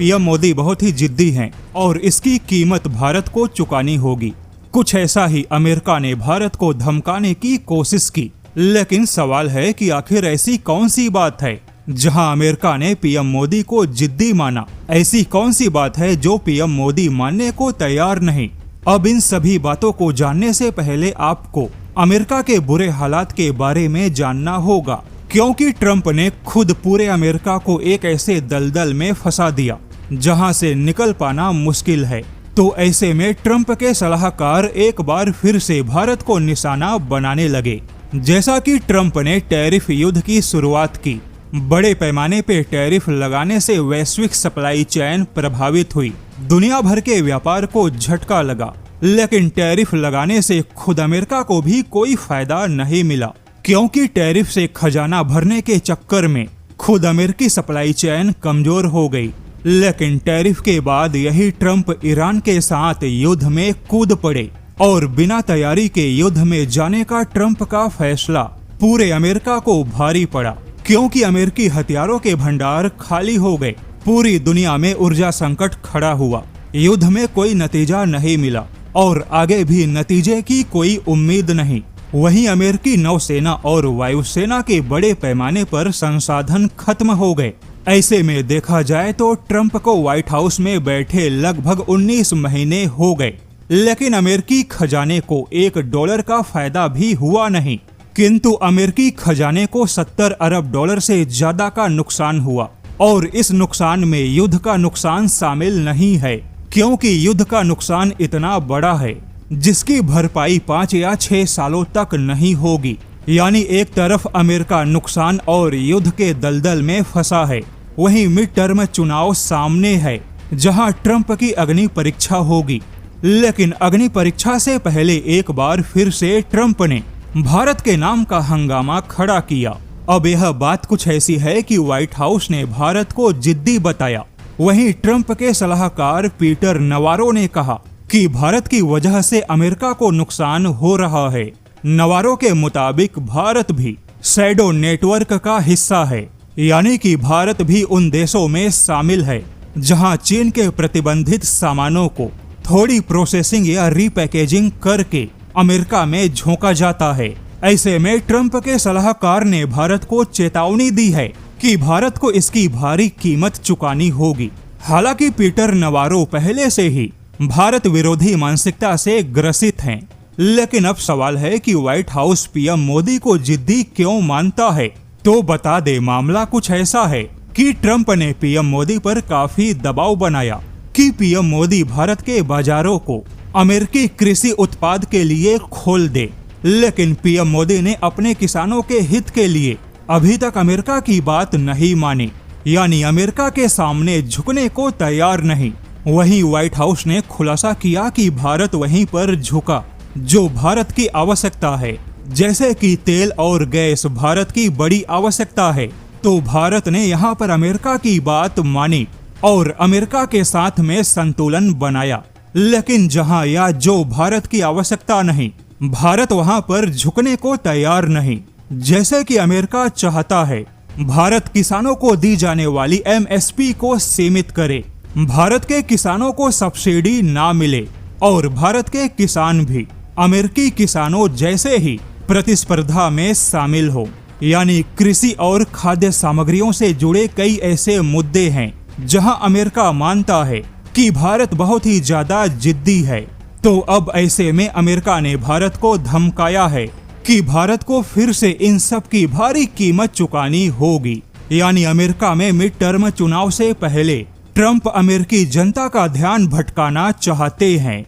PM Modi बहुत ही जिद्दी हैं और इसकी कीमत भारत को चुकानी होगी। कुछ ऐसा ही अमेरिका ने भारत को धमकाने की कोशिश की, लेकिन सवाल है कि आखिर ऐसी कौन सी बात है जहां अमेरिका ने पीएम मोदी को जिद्दी माना। ऐसी कौन सी बात है जो पीएम मोदी मानने को तैयार नहीं। अब इन सभी बातों को जानने से पहले आपको अमेरिका के बुरे हालात के बारे में जानना होगा, क्योंकि ट्रंप ने खुद पूरे अमेरिका को एक ऐसे दलदल में फंसा दिया जहां से निकल पाना मुश्किल है। तो ऐसे में ट्रंप के सलाहकार एक बार फिर से भारत को निशाना बनाने लगे। जैसा कि ट्रंप ने टैरिफ युद्ध की शुरुआत की, बड़े पैमाने पे टैरिफ लगाने से वैश्विक सप्लाई चेन प्रभावित हुई, दुनिया भर के व्यापार को झटका लगा। लेकिन टैरिफ लगाने से खुद अमेरिका को भी कोई फायदा नहीं मिला, क्योंकि टैरिफ से खजाना भरने के चक्कर में खुद अमेरिकी सप्लाई चेन कमजोर हो गई। लेकिन टैरिफ के बाद यही ट्रंप ईरान के साथ युद्ध में कूद पड़े और बिना तैयारी के युद्ध में जाने का ट्रंप का फैसला पूरे अमेरिका को भारी पड़ा, क्योंकि अमेरिकी हथियारों के भंडार खाली हो गए। पूरी दुनिया में ऊर्जा संकट खड़ा हुआ, युद्ध में कोई नतीजा नहीं मिला और आगे भी नतीजे की कोई उम्मीद नहीं। वहीं अमेरिकी नौसेना और वायुसेना के बड़े पैमाने पर संसाधन खत्म हो गए। ऐसे में देखा जाए तो ट्रंप को व्हाइट हाउस में बैठे लगभग 19 महीने हो गए, लेकिन अमेरिकी खजाने को $1 का फायदा भी हुआ नहीं। किंतु अमेरिकी खजाने को $70 अरब से ज्यादा का नुकसान हुआ और इस नुकसान में युद्ध का नुकसान शामिल नहीं है, क्योंकि युद्ध का नुकसान इतना बड़ा है जिसकी भरपाई 5 या 6 सालों तक नहीं होगी। यानी एक तरफ अमेरिका नुकसान और युद्ध के दलदल में फंसा है, वहीं मिड टर्म चुनाव सामने है जहां ट्रंप की अग्नि परीक्षा होगी। लेकिन अग्नि परीक्षा से पहले एक बार फिर से ट्रंप ने भारत के नाम का हंगामा खड़ा किया। अब यह बात कुछ ऐसी है कि व्हाइट हाउस ने भारत को जिद्दी बताया। वहीं ट्रंप के सलाहकार पीटर नवारो ने कहा कि भारत की वजह से अमेरिका को नुकसान हो रहा है। नवारो के मुताबिक भारत भी शैडो नेटवर्क का हिस्सा है, यानी कि भारत भी उन देशों में शामिल है जहां चीन के प्रतिबंधित सामानों को थोड़ी प्रोसेसिंग या रीपैकेजिंग करके अमेरिका में झोंका जाता है। ऐसे में ट्रंप के सलाहकार ने भारत को चेतावनी दी है कि भारत को इसकी भारी कीमत चुकानी होगी। हालांकि पीटर नवारो पहले से ही भारत विरोधी मानसिकता से ग्रसित हैं, लेकिन अब सवाल है कि व्हाइट हाउस पीएम मोदी को जिद्दी क्यों मानता है। तो बता दे, मामला कुछ ऐसा है कि ट्रंप ने पीएम मोदी पर काफी दबाव बनाया कि पीएम मोदी भारत के बाजारों को अमेरिकी कृषि उत्पाद के लिए खोल दे। लेकिन पीएम मोदी ने अपने किसानों के हित के लिए अभी तक अमेरिका की बात नहीं मानी, यानी अमेरिका के सामने झुकने को तैयार नहीं। वहीं व्हाइट हाउस ने खुलासा किया कि भारत वहीं पर झुका जो भारत की आवश्यकता है, जैसे कि तेल और गैस भारत की बड़ी आवश्यकता है। तो भारत ने यहाँ पर अमेरिका की बात मानी और अमेरिका के साथ में संतुलन बनाया। लेकिन जहाँ या जो भारत की आवश्यकता नहीं, भारत वहाँ पर झुकने को तैयार नहीं। जैसे कि अमेरिका चाहता है भारत किसानों को दी जाने वाली MSP को सीमित करे, भारत के किसानों को सब्सिडी ना मिले और भारत के किसान भी अमेरिकी किसानों जैसे ही प्रतिस्पर्धा में शामिल हो। यानी कृषि और खाद्य सामग्रियों से जुड़े कई ऐसे मुद्दे हैं जहां अमेरिका मानता है कि भारत बहुत ही ज्यादा जिद्दी है। तो अब ऐसे में अमेरिका ने भारत को धमकाया है कि भारत को फिर से इन सब की भारी कीमत चुकानी होगी। यानी अमेरिका में मिड टर्म चुनाव से पहले ट्रंप अमेरिकी जनता का ध्यान भटकाना चाहते हैं।